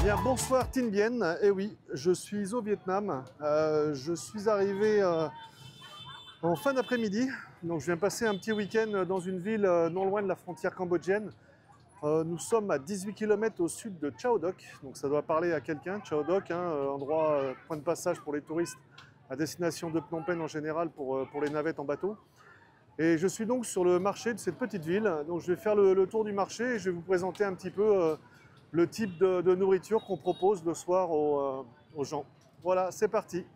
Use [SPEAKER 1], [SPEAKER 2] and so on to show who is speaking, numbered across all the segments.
[SPEAKER 1] Bien, bonsoir Tinh Bien. Eh oui, je suis au Vietnam. Je suis arrivé en fin d'après-midi. Donc je viens passer un petit week-end dans une ville non loin de la frontière cambodgienne. Nous sommes à 18 km au sud de Chao Doc. Donc ça doit parler à quelqu'un. Chao Doc, hein, endroit, point de passage pour les touristes à destination de Phnom Penh en général pour les navettes en bateau. Et je suis donc sur le marché de cette petite ville. Donc je vais faire le tour du marché et je vais vous présenter un petit peu le type de nourriture qu'on propose le soir aux gens. Voilà, c'est parti.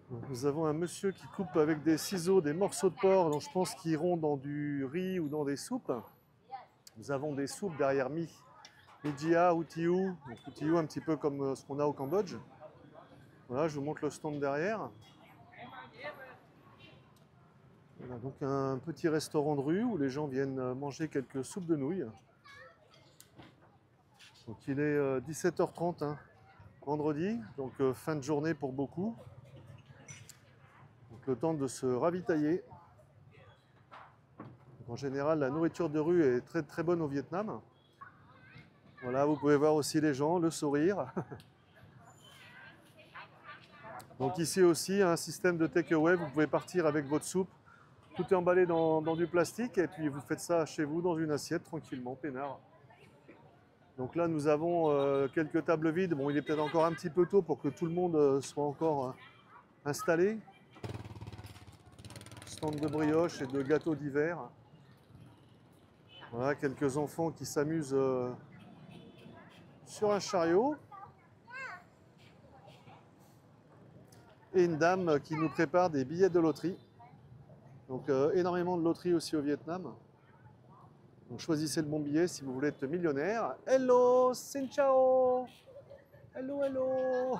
[SPEAKER 1] Donc, nous avons un monsieur qui coupe avec des ciseaux des morceaux de porc, donc je pense qu'ils iront dans du riz ou dans des soupes. Nous avons des soupes derrière Mi Jia, Utiou, donc Utiou un petit peu comme ce qu'on a au Cambodge. Voilà, je vous montre le stand derrière. Voilà, donc un petit restaurant de rue où les gens viennent manger quelques soupes de nouilles. Donc il est 17h30, hein, vendredi, donc fin de journée pour beaucoup. Donc le temps de se ravitailler. Donc, en général, la nourriture de rue est très très bonne au Vietnam. Voilà, vous pouvez voir aussi les gens, le sourire. Donc ici aussi, un système de takeaway, vous pouvez partir avec votre soupe. Tout est emballé dans du plastique et puis vous faites ça chez vous dans une assiette tranquillement, peinard. Donc là, nous avons quelques tables vides. Bon, il est peut-être encore un petit peu tôt pour que tout le monde soit encore installé. Stand de brioche et de gâteaux d'hiver. Voilà, quelques enfants qui s'amusent sur un chariot. Et une dame qui nous prépare des billets de loterie. Donc énormément de loteries aussi au Vietnam. Donc choisissez le bon billet si vous voulez être millionnaire. Hello, xin chào. Hello, hello.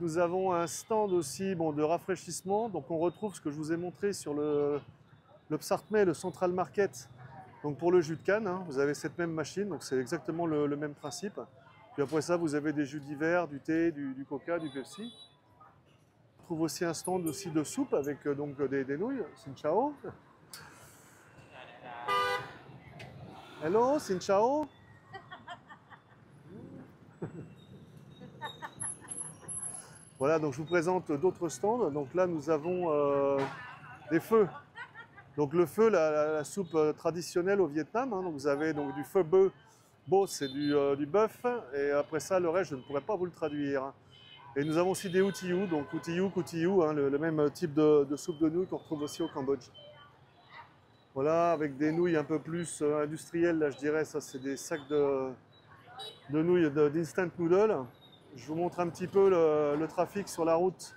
[SPEAKER 1] Nous avons un stand aussi bon, de rafraîchissement. Donc on retrouve ce que je vous ai montré sur le Psart Mé, le Central Market. Donc pour le jus de canne, hein, vous avez cette même machine, donc c'est exactement le même principe. Puis après ça, vous avez des jus d'hiver, du thé, du coca, du Pepsi. On trouve aussi un stand aussi de soupe avec donc des nouilles. Xin chào. Hello, xin chào. Voilà, donc je vous présente d'autres stands. Donc là, nous avons des feux. Donc le feu, la soupe traditionnelle au Vietnam. Hein, donc vous avez donc du pho bơ. Bo, c'est du bœuf. Et après ça, le reste, je ne pourrais pas vous le traduire. Et nous avons aussi des utiou, donc utiou, kutiou, hein, le même type de soupe de nouilles qu'on retrouve aussi au Cambodge. Voilà, avec des nouilles un peu plus industrielles, là je dirais, ça c'est des sacs de nouilles d'instant noodle. Je vous montre un petit peu le trafic sur la route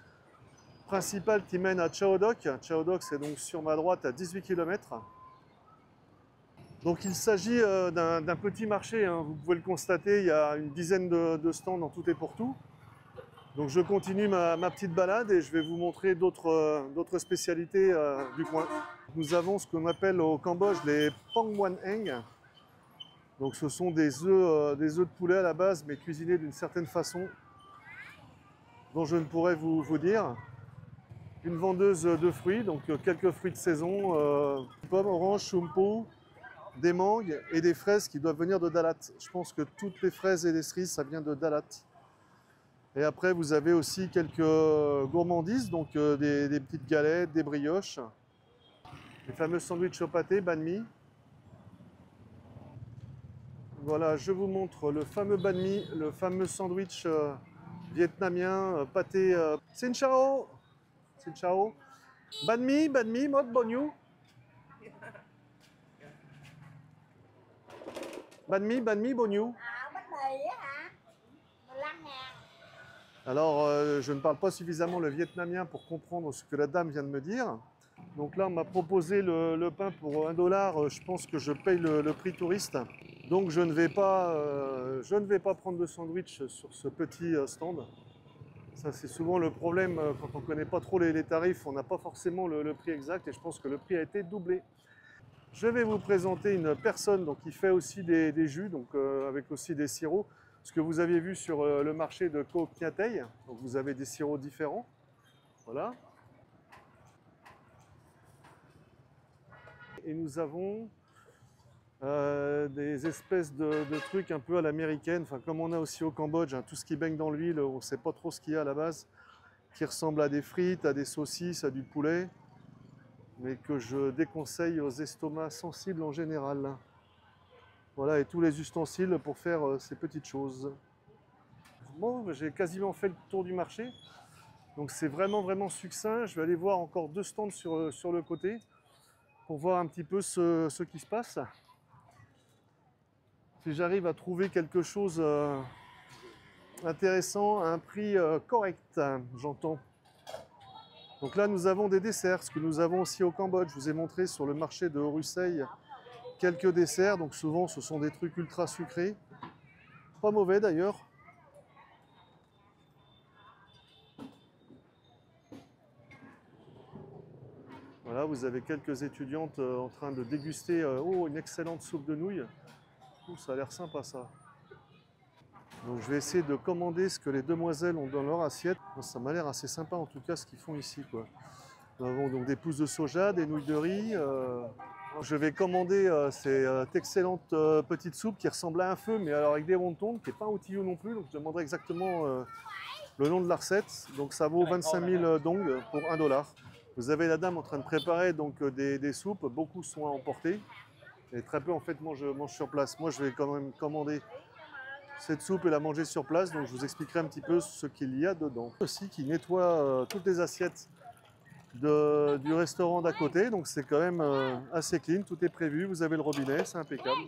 [SPEAKER 1] principale qui mène à Chao Doc. Chao Doc, c'est donc sur ma droite à 18 km. Donc il s'agit d'un petit marché, hein. Vous pouvez le constater, il y a une dizaine de stands en tout et pour tout. Donc je continue ma petite balade et je vais vous montrer d'autres spécialités du coin. Nous avons ce qu'on appelle au Cambodge les Pong Muan Eng. Donc ce sont des œufs de poulet à la base, mais cuisinés d'une certaine façon, dont je ne pourrais vous dire. Une vendeuse de fruits, donc quelques fruits de saison, pommes, oranges, chumpu, des mangues et des fraises qui doivent venir de Dalat. Je pense que toutes les fraises et les cerises, ça vient de Dalat. Et après, vous avez aussi quelques gourmandises, donc des petites galettes, des brioches, les fameux sandwichs au pâté, banh mi. Voilà, je vous montre le fameux banh mi, le fameux sandwich vietnamien, pâté. Xin chào, xin chào. Banh mi, mode bonjour. Banh mi, bonjour.
[SPEAKER 2] Bánh mì á hả? 15.000.
[SPEAKER 1] Alors, je ne parle pas suffisamment le vietnamien pour comprendre ce que la dame vient de me dire. Donc là, on m'a proposé le pain pour 1 $. Je pense que je paye le prix touriste. Donc je ne vais pas prendre de sandwich sur ce petit stand. Ça, c'est souvent le problème quand on ne connaît pas trop les tarifs. On n'a pas forcément le prix exact et je pense que le prix a été doublé. Je vais vous présenter une personne donc, qui fait aussi des jus, donc, avec aussi des sirops. Ce que vous aviez vu sur le marché de Koh Knatey. Donc vous avez des sirops différents. Voilà. Et nous avons des espèces de trucs un peu à l'américaine, enfin, comme on a aussi au Cambodge, hein, tout ce qui baigne dans l'huile, on ne sait pas trop ce qu'il y a à la base, qui ressemble à des frites, à des saucisses, à du poulet, mais que je déconseille aux estomacs sensibles en général. Voilà, et tous les ustensiles pour faire ces petites choses. Bon, j'ai quasiment fait le tour du marché, donc c'est vraiment succinct. Je vais aller voir encore 2 stands sur le côté pour voir un petit peu ce qui se passe. Si j'arrive à trouver quelque chose intéressant à un prix correct, j'entends. Donc là, nous avons des desserts, ce que nous avons aussi au Cambodge. Je vous ai montré sur le marché de Horuseï quelques desserts, donc souvent ce sont des trucs ultra sucrés. Pas mauvais d'ailleurs. Voilà, vous avez quelques étudiantes en train de déguster une excellente soupe de nouilles. Ça a l'air sympa ça. Donc je vais essayer de commander ce que les demoiselles ont dans leur assiette. Ça m'a l'air assez sympa en tout cas ce qu'ils font ici, quoi. Nous avons donc des pousses de soja, des nouilles de riz. Je vais commander cette excellente petite soupe qui ressemble à un feu, mais alors avec des wontons, qui n'est pas un outillou non plus. Donc je demanderai exactement le nom de la recette. Donc ça vaut 25 000 dong pour $1. Vous avez la dame en train de préparer donc des soupes. Beaucoup sont à emporter. Et très peu en fait mangent sur place. Moi je vais quand même commander cette soupe et la manger sur place. Donc je vous expliquerai un petit peu ce qu'il y a dedans. Aussi qui nettoie toutes les assiettes du restaurant d'à côté, donc c'est quand même assez clean, tout est prévu, vous avez le robinet, c'est impeccable.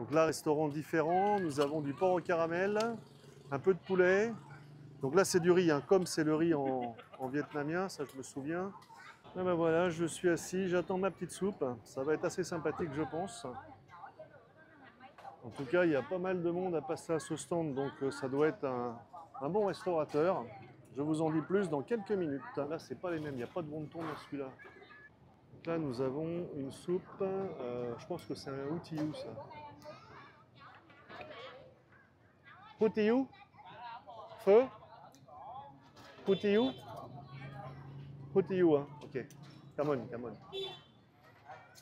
[SPEAKER 1] Donc là, restaurant différent, nous avons du porc au caramel, un peu de poulet, donc là c'est du riz, hein, comme c'est le riz en vietnamien, ça je me souviens. Et ben voilà, je suis assis, j'attends ma petite soupe, ça va être assez sympathique je pense. En tout cas, il y a pas mal de monde à passer à ce stand, donc ça doit être un bon restaurateur. Je vous en dis plus dans quelques minutes. Là, c'est pas les mêmes, il n'y a pas de wonton dans celui-là. Là, nous avons une soupe, je pense que c'est un outillou, ça. Outillou? Feu? Outillou? Outillou, hein, ok. Come on, come on.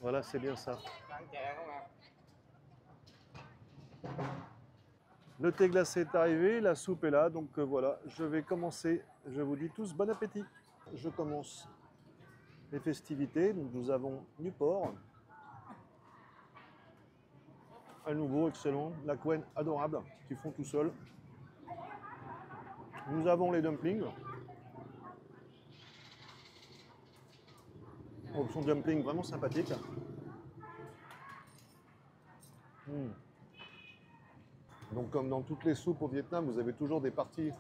[SPEAKER 1] Voilà, c'est bien ça. Le thé glacé est arrivé, la soupe est là, donc voilà, je vais commencer. Je vous dis tous bon appétit. Je commence les festivités, donc nous avons du porc. À nouveau, excellent. La couenne adorable, qui font tout seul. Nous avons les dumplings. Option dumpling vraiment sympathique. Donc comme dans toutes les soupes au Vietnam, vous avez toujours des parties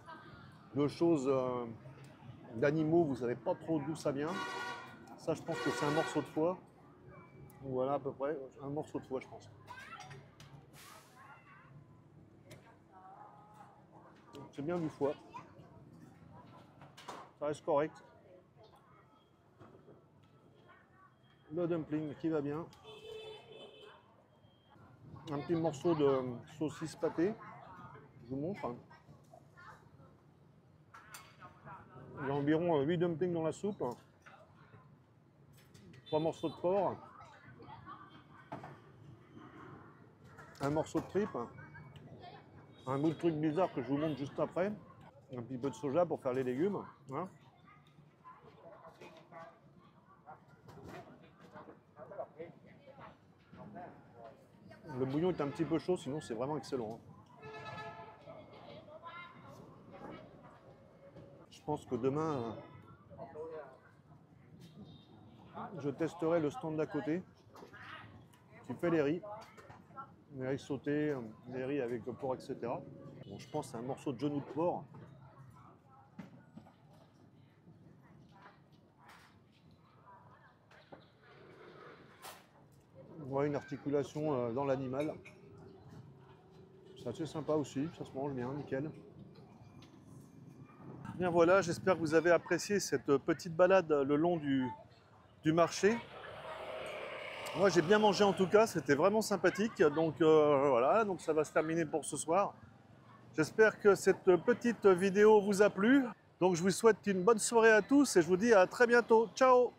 [SPEAKER 1] de choses, d'animaux, vous ne savez pas trop d'où ça vient. Ça, je pense que c'est un morceau de foie. Voilà à peu près, un morceau de foie, je pense. C'est bien du foie. Ça reste correct. Le dumpling qui va bien. Un petit morceau de saucisse pâtée. Je vous montre. Il y a environ 8 dumplings dans la soupe. 3 morceaux de porc. Un morceau de tripe. Un bout de truc bizarre que je vous montre juste après. Un petit peu de soja pour faire les légumes. Hein. Le bouillon est un petit peu chaud, sinon c'est vraiment excellent. Je pense que demain, je testerai le stand d'à côté qui fait les riz sautés, les riz avec le porc, etc. Bon, je pense à un morceau de genou de porc. Ouais, une articulation dans l'animal. C'est assez sympa aussi, ça se mange bien, nickel. Bien voilà, j'espère que vous avez apprécié cette petite balade le long du marché. Moi j'ai bien mangé en tout cas, c'était vraiment sympathique. Donc voilà, donc ça va se terminer pour ce soir. J'espère que cette petite vidéo vous a plu. Donc je vous souhaite une bonne soirée à tous et je vous dis à très bientôt. Ciao!